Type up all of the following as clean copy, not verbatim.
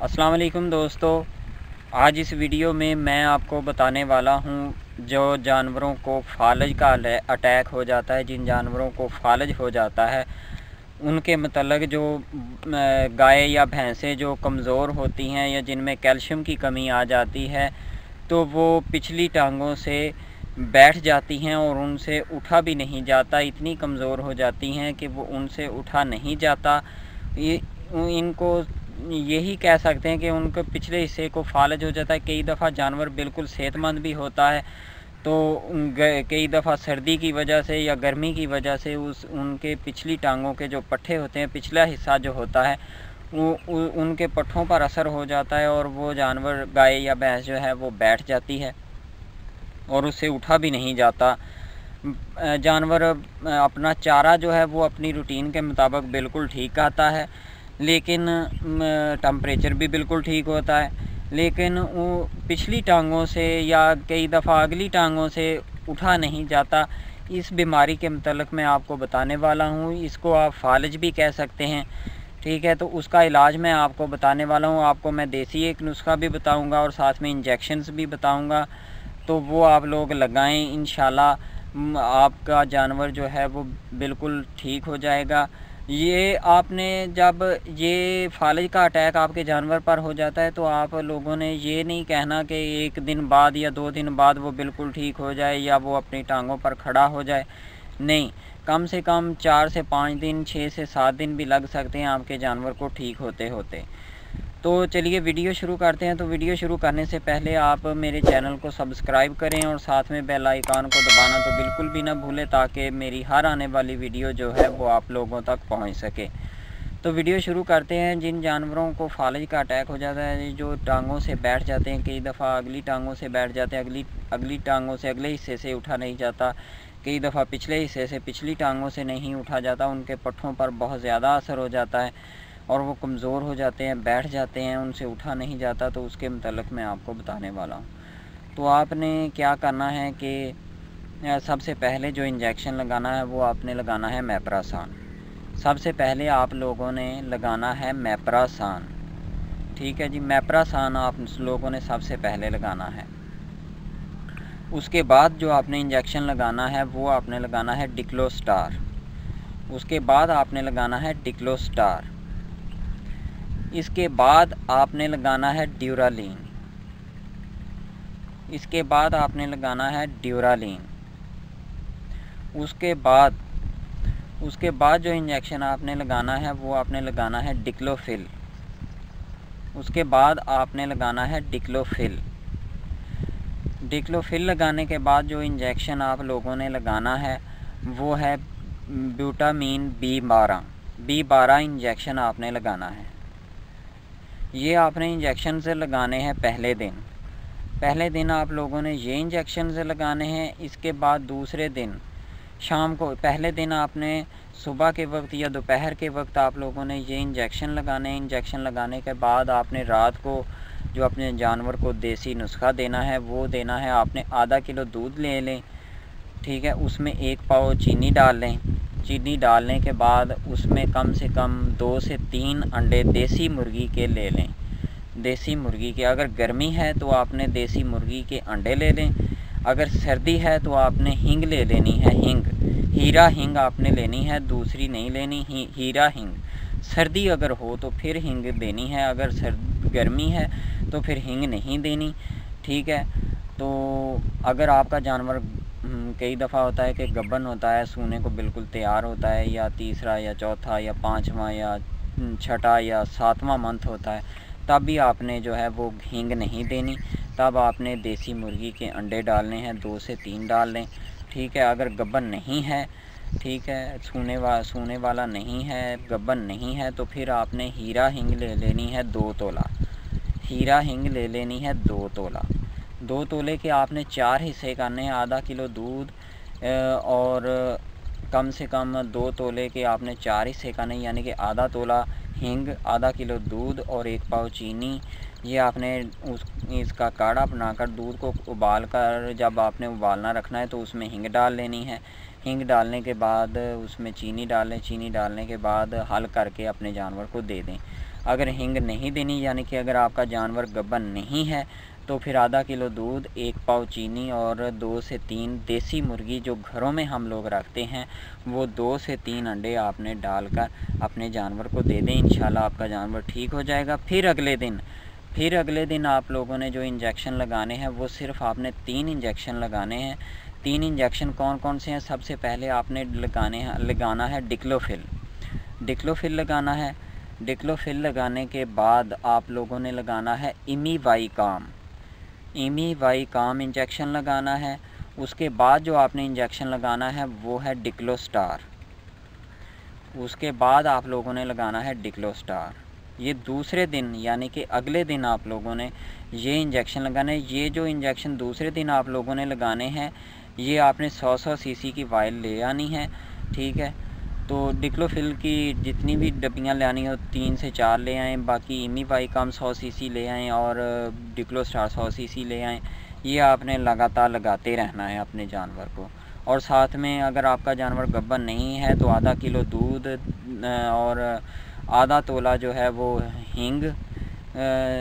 अस्सलाम वालेकुम दोस्तों, आज इस वीडियो में मैं आपको बताने वाला हूं जो जानवरों को फालज का अटैक हो जाता है। जिन जानवरों को फालज हो जाता है उनके मतलब जो गाय या भैंसें जो कमज़ोर होती हैं या जिनमें कैल्शियम की कमी आ जाती है तो वो पिछली टांगों से बैठ जाती हैं और उनसे उठा भी नहीं जाता। इतनी कमज़ोर हो जाती हैं कि वो उनसे उठा नहीं जाता। ये इनको यही कह सकते हैं कि उनके पिछले हिस्से को फालज हो जाता है। कई दफ़ा जानवर बिल्कुल सेहतमंद भी होता है तो कई दफ़ा सर्दी की वजह से या गर्मी की वजह से उनके पिछली टांगों के जो पट्ठे होते हैं, पिछला हिस्सा जो होता है उनके पट्ठों पर असर हो जाता है और वो जानवर गाय या भैंस जो है वो बैठ जाती है और उससे उठा भी नहीं जाता। जानवर अपना चारा जो है वो अपनी रूटीन के मुताबिक बिल्कुल ठीक खाता है, लेकिन टम्परेचर भी बिल्कुल ठीक होता है, लेकिन वो पिछली टांगों से या कई दफ़ा अगली टांगों से उठा नहीं जाता। इस बीमारी के मतलब मैं आपको बताने वाला हूँ। इसको आप फालज भी कह सकते हैं, ठीक है। तो उसका इलाज मैं आपको बताने वाला हूँ। आपको मैं देसी एक नुस्खा भी बताऊँगा और साथ में इंजेक्शन्स भी बताऊँगा, तो वो आप लोग लगाएं। इंशाल्लाह आपका जानवर जो है वो बिल्कुल ठीक हो जाएगा। ये आपने जब ये फालज का अटैक आपके जानवर पर हो जाता है तो आप लोगों ने ये नहीं कहना कि 1 दिन बाद या 2 दिन बाद वो बिल्कुल ठीक हो जाए या वो अपनी टांगों पर खड़ा हो जाए। नहीं, कम से कम 4 से 5 दिन, 6 से 7 दिन भी लग सकते हैं आपके जानवर को ठीक होते होते। तो चलिए वीडियो शुरू करते हैं। तो वीडियो शुरू करने से पहले आप मेरे चैनल को सब्सक्राइब करें और साथ में बेल आइकन को दबाना तो बिल्कुल भी ना भूलें, ताकि मेरी हर आने वाली वीडियो जो है वो आप लोगों तक पहुंच सके। तो वीडियो शुरू करते हैं। जिन जानवरों को फालज का अटैक हो जाता है, जो टांगों से बैठ जाते हैं, कई दफ़ा अगली टांगों से बैठ जाते हैं, अगली टांगों से अगले हिस्से से उठा नहीं जाता, कई दफ़ा पिछले हिस्से से पिछली टांगों से नहीं उठा जाता, उनके पट्ठों पर बहुत ज़्यादा असर हो जाता है और वो कमज़ोर हो जाते हैं, बैठ जाते हैं, उनसे उठा नहीं जाता, तो उसके मतलब मैं आपको बताने वाला हूँ। तो आपने क्या करना है कि सबसे पहले जो इंजेक्शन लगाना है वो आपने लगाना है मेप्रासान। सबसे पहले आप लोगों ने लगाना है मेप्रासान, ठीक है जी। मेप्रासान आप लोगों ने सबसे पहले लगाना है। उसके बाद जो आपने इंजेक्शन लगाना है वो आपने लगाना है डिक्लोस्टार। उसके बाद आपने लगाना है डिक्लोस्टार। इसके बाद आपने लगाना है ड्यूरालीन। इसके बाद आपने लगाना है ड्यूरालीन। उसके बाद जो इंजेक्शन आपने लगाना है वो आपने लगाना है डिक्लोफिल। उसके बाद आपने लगाना है डिक्लोफिल। डिक्लोफिल लगाने के बाद जो इंजेक्शन आप लोगों ने लगाना है वो है ब्यूटामीन B12 इंजेक्शन आपने लगाना है। ये आपने इंजेक्शन से लगाने हैं पहले दिन आप लोगों ने ये इंजेक्शन से लगाने हैं। इसके बाद दूसरे दिन शाम को, पहले दिन आपने सुबह के वक्त या दोपहर के वक्त आप लोगों ने ये इंजेक्शन लगाने हैं। इंजेक्शन लगाने के बाद आपने रात को जो अपने जानवर को देसी नुस्खा देना है वो देना है। आपने आधा किलो दूध ले लें, ठीक है। उसमें 1 पाव चीनी डाल लें। चीनी डालने के बाद उसमें कम से कम 2 से 3 अंडे देसी मुर्गी के ले लें। देसी मुर्गी के, अगर गर्मी है तो आपने देसी मुर्गी के अंडे ले लें। अगर सर्दी है तो आपने हींग ले लेनी है। हीरा हींग आपने लेनी है, दूसरी नहीं लेनी, हीरा हींग। सर्दी अगर हो तो फिर हींग देनी है, अगर गर्मी है तो फिर हींग नहीं देनी, ठीक है। तो अगर आपका जानवर कई दफ़ा होता है कि गब्बन होता है, सूने को बिल्कुल तैयार होता है, या तीसरा या चौथा या 5वां या 6ठा या 7वां मंथ होता है, तब भी आपने जो है वो हींग नहीं देनी। तब आपने देसी मुर्गी के अंडे डालने हैं, 2 से 3 डाल लें, ठीक है। अगर गब्बन नहीं है, ठीक है, सूने वाला नहीं है, गब्बन नहीं है, तो फिर आपने हीरा हींग ले लेनी है 2 तोला। हीरा हींग ले लेनी है 2 तोला। 2 तोले के आपने 4 हिस्से करने हैं। आधा किलो दूध और कम से कम 2 तोले के आपने 4 हिस्से करने, यानी कि आधा तोला हींग, आधा किलो दूध और 1 पाव चीनी। ये आपने इसका काढ़ा बनाकर दूध को उबाल कर, जब आपने उबालना रखना है तो उसमें हींग डाल लेनी है। हींग डालने के बाद उसमें चीनी डालें। चीनी डालने के बाद हल करके अपने जानवर को दे दें। अगर हींग नहीं देनी, यानी कि अगर आपका जानवर गब्बन नहीं है, तो फिर आधा किलो दूध, 1 पाव चीनी और 2 से 3 देसी मुर्गी जो घरों में हम लोग रखते हैं, वो 2 से 3 अंडे आपने डालकर अपने जानवर को दे दें। इंशाल्लाह आपका जानवर ठीक हो जाएगा। फिर अगले दिन आप लोगों ने जो इंजेक्शन लगाने हैं, वो सिर्फ आपने 3 इंजेक्शन लगाने हैं। 3 इंजेक्शन कौन कौन से हैं? सबसे पहले आपने लगाना है डिक्लोफिल लगाना है। डिक्लोफिल लगाने के बाद आप लोगों ने लगाना है इमीवाइकाम इंजेक्शन लगाना है। उसके बाद जो आपने इंजेक्शन लगाना है वो है डिक्लोस्टार। उसके बाद आप लोगों ने लगाना है डिक्लोस्टार। ये दूसरे दिन यानी कि अगले दिन आप लोगों ने ये इंजेक्शन लगाना है। ये जो इंजेक्शन दूसरे दिन आप लोगों ने लगाने हैं, ये आपने 100 सीसी की वायल ले आनी है, ठीक है। तो डिक्लोफिल की जितनी भी डब्बियाँ लानी हो 3 से 4 ले आएँ, बाकी इमीवाइकाम 100 सीसी ले आएँ और डिक्लोस्टार 100 सीसी ले आएँ। ये आपने लगातार लगाते रहना है अपने जानवर को। और साथ में अगर आपका जानवर गब्बन नहीं है तो आधा किलो दूध और आधा तोला जो है वो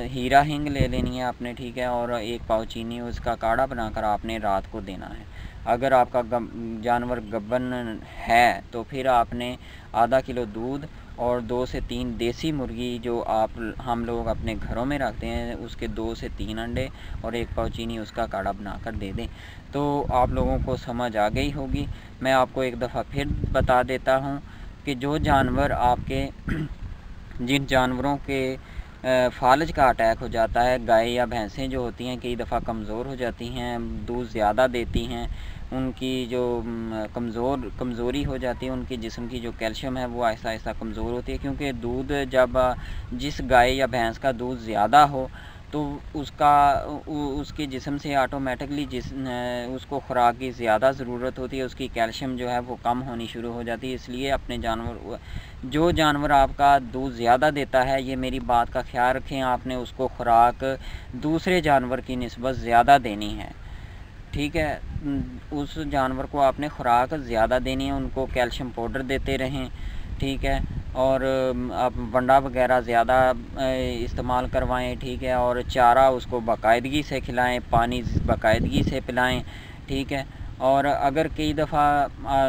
हीरा हींग ले लेनी है आपने, ठीक है। और 1 पाव चीनी, उसका काढ़ा बनाकर आपने रात को देना है। अगर आपका जानवर गब्बन है तो फिर आपने आधा किलो दूध और 2 से 3 देसी मुर्गी जो हम लोग अपने घरों में रखते हैं, उसके 2 से 3 अंडे और 1 पाव चीनी, उसका काढ़ा बनाकर दे दें। तो आप लोगों को समझ आ गई होगी। मैं आपको एक दफ़ा फिर बता देता हूँ कि जो जानवर आपके जिन जानवरों के फालज का अटैक हो जाता है, गाय या भैंसें जो होती हैं कई दफ़ा कमज़ोर हो जाती हैं, दूध ज़्यादा देती हैं, उनकी जो कमज़ोरी हो जाती है, उनके जिस्म की जो कैल्शियम है वो आहिस्ता आहिस्ता कमज़ोर होती है। क्योंकि दूध जब जिस गाय या भैंस का दूध ज़्यादा हो तो उसके जिस्म से ऑटोमेटिकली उसको ख़ुराक की ज़्यादा ज़रूरत होती है, उसकी कैल्शियम जो है वो कम होनी शुरू हो जाती है। इसलिए अपने जो जानवर आपका दूध ज़्यादा देता है, ये मेरी बात का ख्याल रखें, आपने उसको ख़ुराक दूसरे जानवर की निस्बत ज़्यादा देनी है, ठीक है। उस जानवर को आपने ख़ुराक ज़्यादा देनी है, उनको कैल्शियम पाउडर देते रहें, ठीक है। और आप वंडा वगैरह ज़्यादा इस्तेमाल करवाएं, ठीक है। और चारा उसको बाकायदगी से खिलाएं, पानी बाकायदगी से पिलाएं, ठीक है। और अगर कई दफ़ा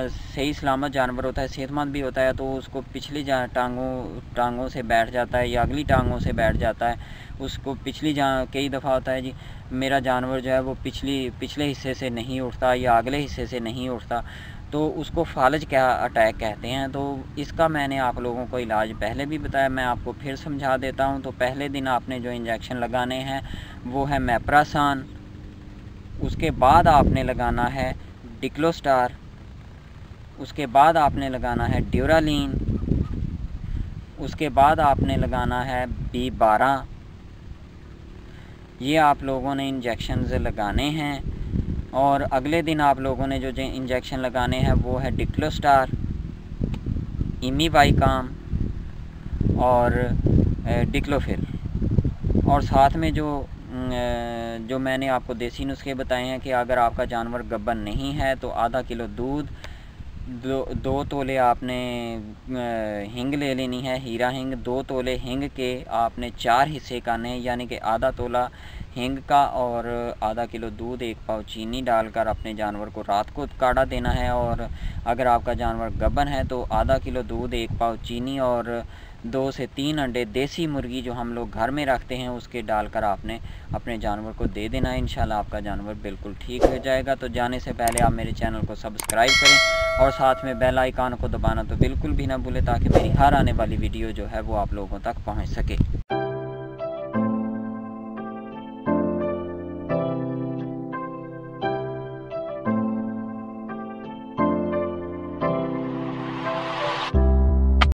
सही सलामत जानवर होता है, सेहतमंद भी होता है, तो उसको पिछली टांगों से बैठ जाता है या अगली टांगों से बैठ जाता है, उसको कई दफ़ा होता है जी मेरा जानवर जो है वो पिछले हिस्से से नहीं उठता या अगले हिस्से से नहीं उठता, तो उसको फालज का अटैक कहते हैं। तो इसका मैंने आप लोगों को इलाज पहले भी बताया, मैं आपको फिर समझा देता हूं। तो पहले दिन आपने जो इंजेक्शन लगाने हैं वो है मेप्रासान, उसके बाद आपने लगाना है डिक्लोस्टार, उसके बाद आपने लगाना है ड्यूरालीन, उसके बाद आपने लगाना है B12। ये आप लोगों ने इंजेक्शन लगाने हैं। और अगले दिन आप लोगों ने जो इंजेक्शन लगाने हैं वो है डिक्लोस्टार, इमीवाइकाम और डिक्लोफिल। और साथ में जो मैंने आपको देसी नुस्खे बताए हैं कि अगर आपका जानवर गब्बन नहीं है तो आधा किलो दूध, 2 तोले आपने हींग ले लेनी है, हीरा हींग। 2 तोले हींग के आपने 4 हिस्से करने हैं, यानी कि आधा तोला हींग का और आधा किलो दूध, 1 पाव चीनी डालकर अपने जानवर को रात को काढ़ा देना है। और अगर आपका जानवर गब्बन है तो आधा किलो दूध, 1 पाव चीनी और 2 से 3 अंडे देसी मुर्गी जो हम लोग घर में रखते हैं उसके डालकर आपने अपने जानवर को दे देना है। इंशाल्लाह आपका जानवर बिल्कुल ठीक हो जाएगा। तो जाने से पहले आप मेरे चैनल को सब्सक्राइब करें और साथ में बेल आइकन को दबाना तो बिल्कुल भी ना भूलें, ताकि मेरी हर आने वाली वीडियो जो है वो आप लोगों तक पहुँच सके।